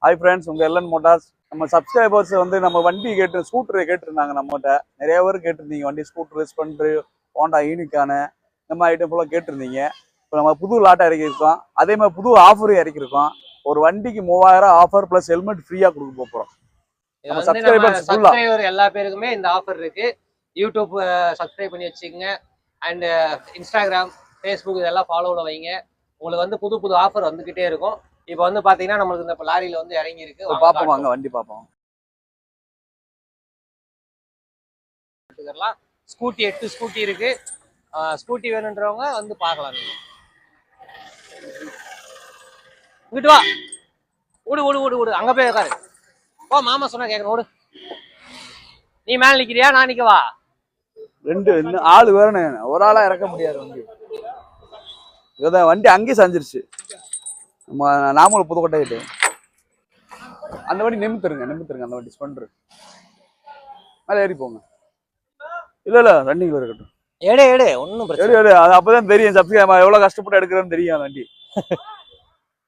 Hi friends, உங்கள் LN Motors. நம்ம subscribers வந்து நம்ம வண்டி ஸ்கூட்டரு கேட்டிருந்தாங்க. நம்மகிட்ட நிறைய பேர் கேட்டிருந்தீங்க. வண்டி ஸ்கூட்டரு, ஸ்பெண்டரு, ஹோண்டா யூனிக்கான இந்த மாதிரி ஐட்டம் ஃபுல்லாக கேட்டிருந்தீங்க. இப்போ நம்ம புது லாட்டை இறக்கியிருக்கோம். அதே மாதிரி புது ஆஃபரும் இறக்கியிருக்கோம். ஒரு வண்டிக்கு 3000 ஆஃபர் ப்ளஸ் ஹெல்மெட் ஃப்ரீயாக கொடுக்க போகிறோம். நம்ம சப்ஸ்கிரைபர் எல்லா பேருக்குமே இந்த ஆஃபர் இருக்கு. யூடியூப் சப்ஸ்கிரைப் பண்ணி வச்சுக்கோங்க. அண்ட் இன்ஸ்டாகிராம், ஃபேஸ்புக் இதெல்லாம் ஃபாலோவில் வைங்க. உங்களுக்கு வந்து புது புது ஆஃபர் வந்துகிட்டே இருக்கும். இப்போ வந்து பாத்தீங்கன்னா நம்மளுக்கு இந்த லாரியில வந்து இறங்கி இருக்கு. பாப்போம், வாங்க வண்டி பாப்போம். ஸ்கூட்டி 8 ஸ்கூட்டி இருக்கு. ஸ்கூட்டி வேணுன்றவங்க வந்து பார்க்கலாம். நீங்க இங்கிட்டு வா, ஓடு ஓடு ஓடு ஓடு, அங்க போய் உட்காரு. ஓ மாமா சொன்னா கேட்கணும், ஓடு. நீ மேல நிக்கிறியா, நான் நிக்கவா? ரெண்டு ஆளு வேணும், ஒரு ஆளா இறக்க முடியாது வண்டி. இதான் வண்டி அங்கேயே சாஞ்சிருச்சு. நாமளும் புதுக்கோட்டை ஆயிட்டு அந்த வண்டி நிமித்துருங்க. அந்த வண்டி ஸ்பெண்டர் மேலே ஏறி போங்க. இல்ல ரன்னிங்ல இருக்கட்டும். எடு ஒன்னும் பிரச்சனை எடு. அது அப்பதான் தெரியும் சப்ஸ்கிரைபர் எவ்வளவு கஷ்டப்பட்டு எடுக்கிறேன்னு தெரியும். வண்டி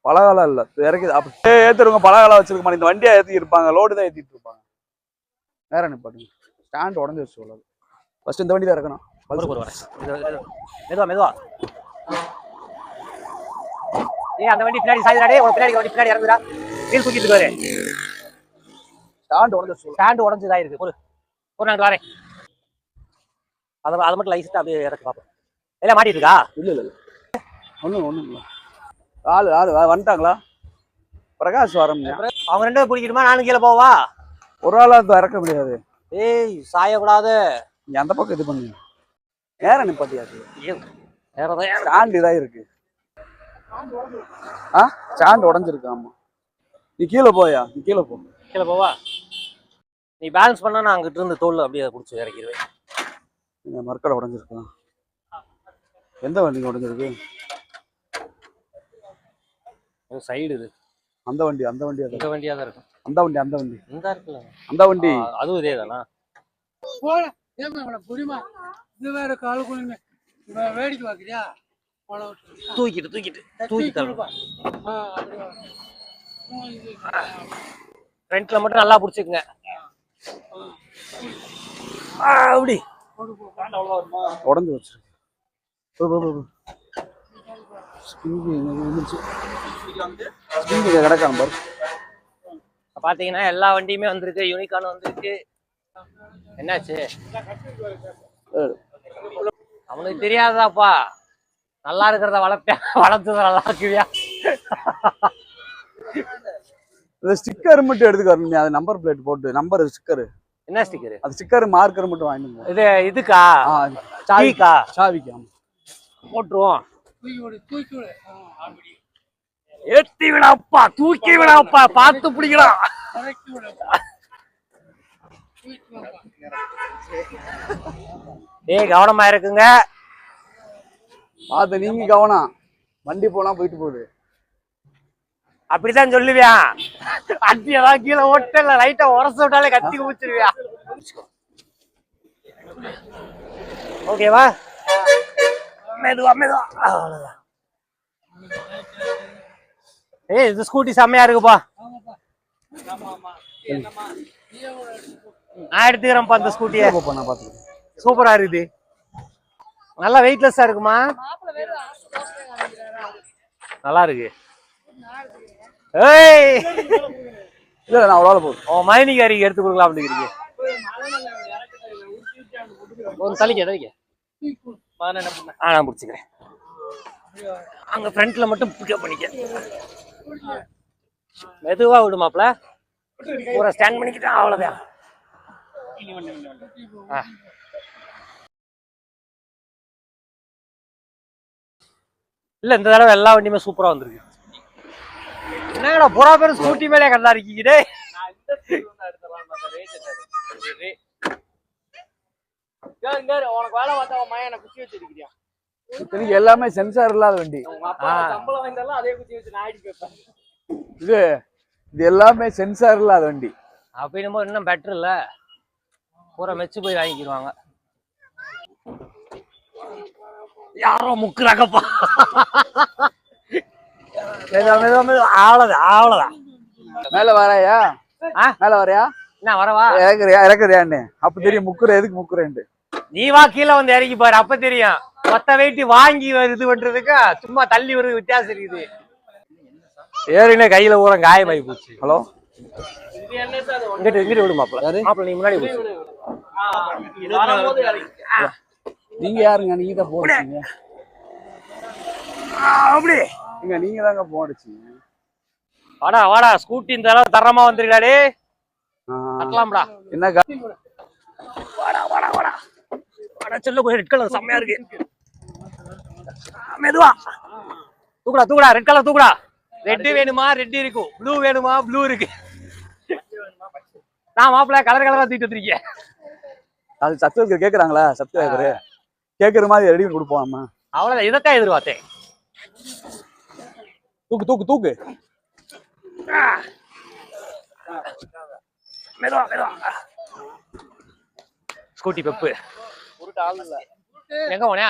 பலகாலம் இல்ல, இறக்கி அப்படியே ஏத்துருங்க. பலகாலம் வச்சிருக்க இந்த வண்டியா ஏத்தி இருப்பாங்க, லோடு தான் ஏத்திட்டு இருப்பாங்க. வேற நிப்பாட்டுங்க. ஸ்டாண்ட் உடஞ்சி வச்சு சொல்லலாம். ஃபர்ஸ்ட் இந்த வண்டி தான் இறக்கணும். மெதுவா அந்த வண்டி பின்னாடி சாய்றாடே, ஒரு பின்னாடி வண்டி பின்னாடி இறங்குடா. வீல் தூக்கிட்டு இருக்காரு. ஸ்டாண்ட் உடைஞ்சதா இருக்கு. ஒரு நான் வரேன். அத மட்டும் லைட்டா அப்படியே இறக்கி பாப்போம். எல்லாம் மாட்டிட்டு இருக்கா? இல்ல ஒண்ணும் இல்ல. ஆளு வந்துட்டாங்களா? பிரகாஷ் வரம்ங்க. அவங்க ரெண்டு பேரும் பிடிக்கணுமா? நானும் கீழே போவா? ஒரு ஆளா இறக்க முடியாது. ஏய் சாயக்கூடாது. நீ அந்த பக்கம் இது பண்ணு. நேரம் நிப்பாட்டியாது. ஸ்டாண்ட் இதா இருக்கு. ஸ்டாண்ட் உடஞ்சிருக்கு. ஆமா, நீ கீழே போயா? நீ கீழே போவா? நீ பேலன்ஸ் பண்ணா நான் அங்கிட்டு இருந்து தோல் அப்படியே பிடிச்சி இறக்கிடுவேன். இந்த மரக்கடை உடஞ்சிருக்கு. எந்த வண்டிங்க உடஞ்சிருக்கு? சைடு இது. அந்த வண்டியா தான் இருக்கும். அந்த வண்டி இந்த இருக்குல்ல, அந்த வண்டி அதுவும் இதே தானா? இது வேற கால் குளிங்க வேடிக்கை பாக்குறியா? தூக்கிட்டு ஃப்ரண்ட்ல மட்டும் நல்லா பிடிச்சிக்குங்க. அப்படி உடஞ்சு வச்சிருக்கு. பாத்தீங்கன்னா எல்லா வண்டியுமே வந்திருக்கு. யூனிகான் வந்திருக்கு. என்னாச்சு? அவனுக்கு தெரியாதாப்பா, நல்லா இருக்கிறத வளர்த்து நல்லா இருக்குவியா? ஸ்டிக்கர் மட்டும் எடுத்துக்க. அது நம்பர் பிளேட் போட்டு நம்பர் ஸ்டிக்கர். என்ன ஸ்டிக்கர்? அது ஸ்டிக்கர் மார்க்கர் மட்டும் வாங்கிடுங்க. இது இதுக்கா? சாவிக்கா போட்டுருவோம். ஏத்தி விடாப்பா, தூக்கி விடாப்பா, பார்த்து பிடிக்கலாம். ஏய் கவனமா இருக்குங்க. அது நீங்க கவனம். வண்டி போயிட்டு போகுது. அப்படித்தான் சொல்லுவியா? அட்டியெல்லாம் கீழே ஓட்டல, லைட்டா உரச விட்டாலே கத்தி குமிச்சிருவியா? ஓகேவா? மெதுவா அவ்வளவுதான். ஏய் இது ஸ்கூட்டி செம்மையா இருக்குப்பா. நான் எடுத்துக்கிறேன்ப்பா இந்த ஸ்கூட்டியை. சூப்பரா இருக்குது. நல்லா வெயிட்லெஸ்ஸா இருக்குமா? நல்லா இருக்கு. ஏய் இல்ல நான் அவ்வளவு போதும். ஓ மைனிகாரிக்கு எடுத்து கொடுக்கலாம் அப்படிங்கிறீங்க. ஒரு தலிக்க நான் பிடிச்சிக்கிறேன். அங்க ஃப்ரண்ட்ல மட்டும் பிக்கப் பண்ணிக்க. மெதுவா விடுமாப்ல, பூரா ஸ்டாண்ட் பண்ணிக்கிட்டா அவ்வளவுதான். இல்ல இந்த தடவை எல்லா வண்டியுமே சூப்பரா வந்திருக்கு. என்னடா புறா பேர் ஸ்கூட்டி மேலே கண்டா இருக்கீங்க. உனக்கு வேலை பார்த்தா என்ன குச்சி வச்சிருக்கியா? எல்லாமே சென்சார் இல்லாத வண்டி. சம்பளம் வாங்கிட்டாலும் அதே குச்சி வச்சு நான் ஆடி பேப்பேன். இது எல்லாமே சென்சார் இல்லாத வண்டி. அப்படின்னும் இன்னும் பெட்டர் இல்ல, பூரா மெச்சு போய் வாங்கிக்கிடுவாங்க. யாரோ முக்குறாங்கப்பா. அவ்வளவுதான். மேல வரையா மேல வரையா என்ன வரவா இறக்குறியான்னு அப்ப தெரியும் முக்குற எதுக்கு முக்குறேன்ட்டு. நீ வா கீழே வந்து இறங்கி பாரு அப்ப தெரியும். மொத்த வெயிட் வாங்கி இது பண்றதுக்கு சும்மா தள்ளி ஒரு வித்தியாசம் இருக்குது. ஏறினே கையில ஊற காயமாயி போச்சு. ஹலோ இங்கிட்டு விடு மாப்பிள்ள நீ முன்னாடி நீங்க யாருங்க? நீங்க தான் போடுச்சீங்க. அப்படி நீங்க தாங்க போடுச்சீங்க. வாடா வாடா ஸ்கூட்டி இந்த அளவு தரமா வந்துருக்காடே. கட்டலாம்டா. என்ன வாடா வாடா வாடா வாடா சொல்ல போய் ரெட் கலர் செம்மையா இருக்கு. மெதுவா தூக்குடா தூக்குடா ரெட் கலர் தூக்குடா. ரெட் வேணுமா ரெட் இருக்கும், ப்ளூ வேணுமா ப்ளூ இருக்கு. நான் மாப்பிள்ள கலர் கலரா தூக்கிட்டு வந்திருக்கேன். அது சப்ஸ்கிரைபர் கேக்குறாங்களா? சப்ஸ்கிரைபர் கேக்குற மாதிரி ரெடி பண்ணி கொடுப்போம் நம்ம. அவ்வளவுதான் இதைத்தான் எதிர்பார்த்தேன். தூக்கு தூக்கு தூக்கு மெதுவா மெதுவா. ஸ்கூட்டி பெப்பு எங்க போனே?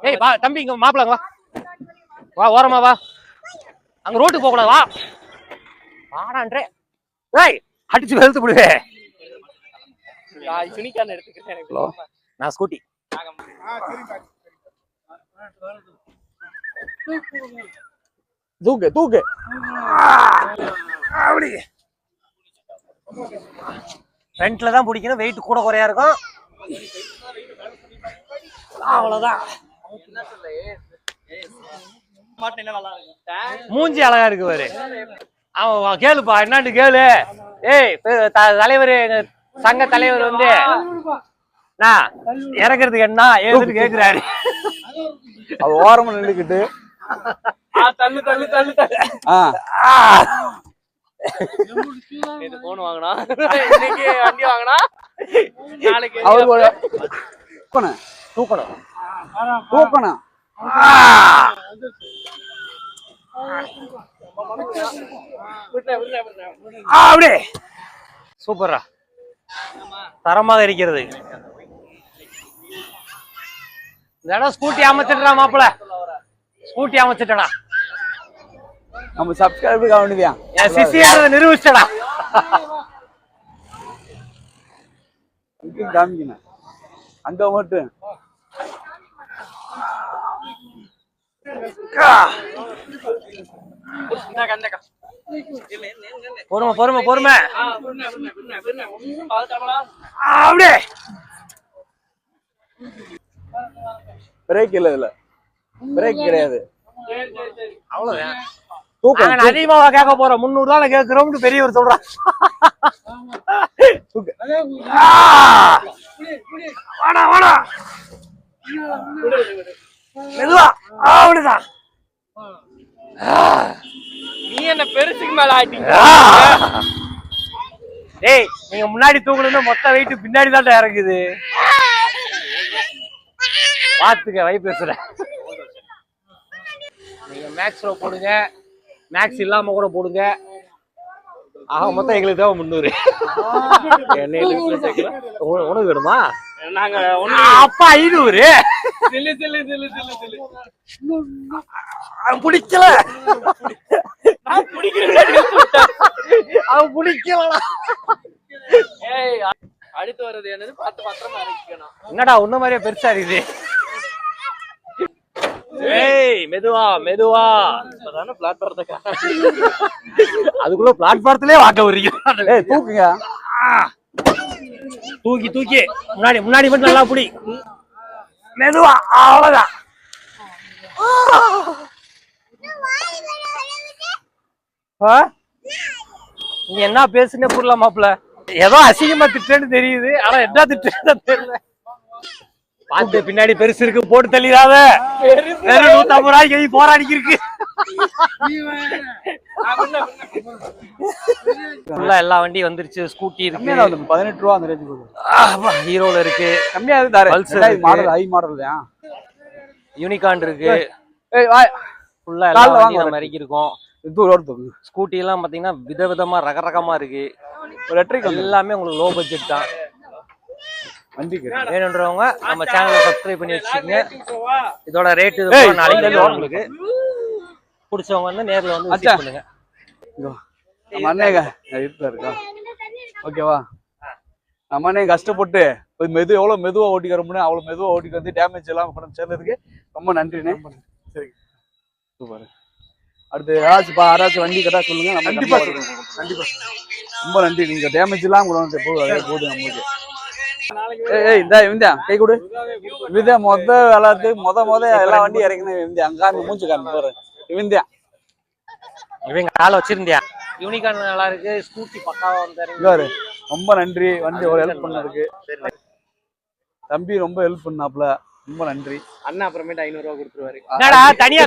ஏய் வா தம்பி இங்க மாப்பிள்ள வா வா ஓரமா வா. அங்க ரோட்டுக்கு போக கூடாது வா வாடான்றே. ஏய் அடிச்சு வெளுத்து போடுவே. நான் ஸ்கூட்டி தூக்கு தூக்கு அப்படி ஃப்ரண்ட்ல தான் பிடிக்கணும். வெயிட் கூட குறையா இருக்கும். அவ்வளவுதான். மூஞ்சி அழகா இருக்கு பாரு. அவன் கேளுப்பா என்னான்னு கேளு. ஏய் தலைவர் சங்க தலைவர் வந்து நான் இறக்குறதுக்கு என்ன ஏதுன்னு கேக்குறாரு. அவ ஓரமா நின்றுக்கிட்டு தள்ளு தள்ளு தள்ளு தள்ளு. போன் வாங்கினா இன்னைக்கு வண்டி வாங்கினா நாளைக்கு தூக்கணும் தூக்கணும் தூக்கணும். அப்படியே சூப்பரா தரமாக இருக்கிறது. இந்த இடம் ஸ்கூட்டி அமைச்சிட்டா மாப்பிள்ள, ஸ்கூட்டி அமைச்சிட்டா. நம்ம சப்ஸ்கிரைபர் கவனிதியா என் சிசின்றத நிரூபிச்சடா. காமிக்கணும் அங்க மட்டும். பொறுமை பொறுமை பொறுமை. அப்படியே பிரேக் இல்ல இதுல, பிரேக் கிடையாது. அவ்வளவுதான். அதிகமாவா கேட்க போறோம், 300 தான் கேட்கிறோம் பெரியவர் சொல்றான். வாடா வாடா மெதுவா. அப்படிதான். நீ என்ன பெருசுக்கு மேல ஆயிட்டீங்க. டேய் நீங்க முன்னாடி தூக்கணும்னு மொத்த வெயிட் பின்னாடி தான் இறங்குது. பாத்துக்க வை பேசுற. நீங்க மேக்ஸ் ரோ போடுங்க, மேக்ஸ் இல்லாம கூட போடுங்க. ஆக மொத்தம் எங்களுக்கு தான் 300. உனக்கு வேணுமா? அப்பா 500. பிடிக்கல அவன் பிடிக்கல. அடுத்து வர்றது என்னது பார்த்து பத்திரமா இறக்கிக்கணும். என்னடா உன்ன மாதிரியே பெருசா இருக்குது. ஏய் மெதுவா மெதுவா. அதுக்குள்ள பிளாட்பாரத்திலே வாக்க வரீங்க. தூக்குங்க தூக்கி தூக்கி முன்னாடி முன்னாடி மட்டும் நல்லா புடி மெதுவா. அவ்வளவுதான். நீ என்ன பேசுனே புரியல மாப்பிள்ள. ஏதோ அசிங்கமா திட்டேன்னு தெரியுது, ஆனா என்ன திட்டேன்னு தெரியல. பார்த்து பின்னாடி பெருசு இருக்கு, போட்டு தள்ளிடாத. வெறும் 150 ரூபாய்க்கு போராடிக்கு இருக்கு. எல்லா வண்டியும் வந்துருச்சு. ஸ்கூட்டி இருக்கு 18 ரூபா அந்த ரேஞ்சுக்கு. ஹீரோல இருக்கு கம்மியா மாடல் ஹை மாடல் தான். யூனிகார்ன் இருக்கு. ஃபுல்லா எல்லா வண்டியும் நம்ம இறக்கி இருக்கோம். ஸ்கூட்டி எல்லாம் பாத்தீங்கன்னா விதவிதமா ரகரகமா இருக்கு. எல்லாமே உங்களுக்கு லோ பட்ஜெட் தான். வேணுன்றவங்க நம்ம சேனலை சப்ஸ்கிரைப் பண்ணி வச்சுக்கோங்க. இதோட ரேட் நாளைக்கு உங்களுக்கு பிடிச்சவங்க வந்து நேர்ல வந்து விசிட் பண்ணுங்க. நம்ம அண்ணேங்க வீட்டுல இருக்கா ஓகேவா நம்ம அண்ணே கஷ்டப்பட்டு எவ்வளவு மெதுவா ஓட்டிக்க முடியும் அவ்வளவு மெதுவா ஓட்டிக்கு வந்து டேமேஜ் எல்லாம் பண்ண சேர்ந்ததுக்கு ரொம்ப நன்றிண்ணே சரி சூப்பர் அடுத்து யாராச்சும் வண்டி கேட்டா சொல்லுங்க நம்ம கண்டிப்பா கண்டிப்பா ரொம்ப நன்றி நீங்க டேமேஜ் எல்லாம் கூட வந்து போகுது நம்மளுக்கு ஏய் இந்த இவந்தியா கை கொடு இவந்தியா மொத எல்லா வண்டியும் இறக்கணும் இவந்தியா அங்க மூச்சு காரணம் பாரு இவந்தியா இவங்க கால வச்சிருந்தியா யூனிகான் நல்லா இருக்கு ஸ்கூட்டி பக்காவா வந்தாரு ரொம்ப நன்றி வண்டி ஒரு ஹெல்ப் பண்ணதுக்கு தம்பி ரொம்ப ஹெல்ப் பண்ணாப்ல ரொம்ப நன்றி அண்ணா அப்புறமேட்டு 500 ரூபாய் கொடுத்துருவாரு என்னடா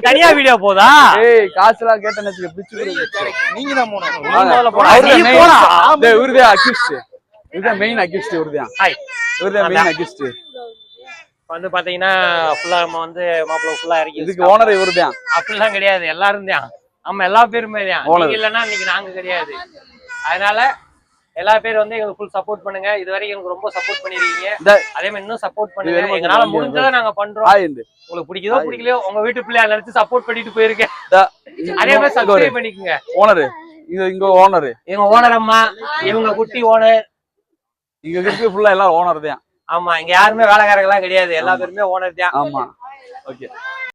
தனியா வீடியோ போதா ஏய் காசு எல்லாம் கேட்டேன்னு பிடிச்சு நீங்க தான் போனோம் இவருதான் அக்யூஸ்ட் இதுதான் மெயின் அக்யூஸ்ட் இவருதான் மெயின் அக்யூஸ்ட் வந்து பாத்தீங்கன்னா ஃபுல்லா நம்ம வந்து மாப்பிள்ள ஃபுல்லா இறக்கி இதுக்கு ஓனர் இவருதான் அப்படிலாம் கிடையாது எல்லாரும் தான் நம்ம எல்லா பேருமே தான் நீங்க இல்லைன்னா இன்னைக்கு நாங்க கிடையாது அதனால எல்லா பேரும் வந்து எங்களுக்கு ஃபுல் சப்போர்ட் பண்ணுங்க இது வரைக்கும் எனக்கு ரொம்ப சப்போர்ட் பண்ணிருக்கீங்க அதே மாதிரி இன்னும் சப்போர்ட் பண்ணுங்க எங்களால முடிஞ்சதை நாங்க பண்றோம் உங்களுக்கு பிடிக்குதோ பிடிக்கலையோ உங்க வீட்டு பிள்ளையா நினைச்சு சப்போர்ட் பண்ணிட்டு போயிருக்கேன் அதே மாதிரி சப்ஸ்கிரைப் பண்ணிக்கோங்க ஓனர் இங்க ஓனர் இவங்க ஓனர் அம்மா இவங்க குட்டி ஓனர் இங்க இருக்கு ஃபுல்லா எல்லாம் ஓனர் தான் ஆமா இங்க யாருமே வேலைக்காரங்க எல்லாம் கிடையாது எல்லா பேருமே ஓனர் தான் ஆமா ஓகே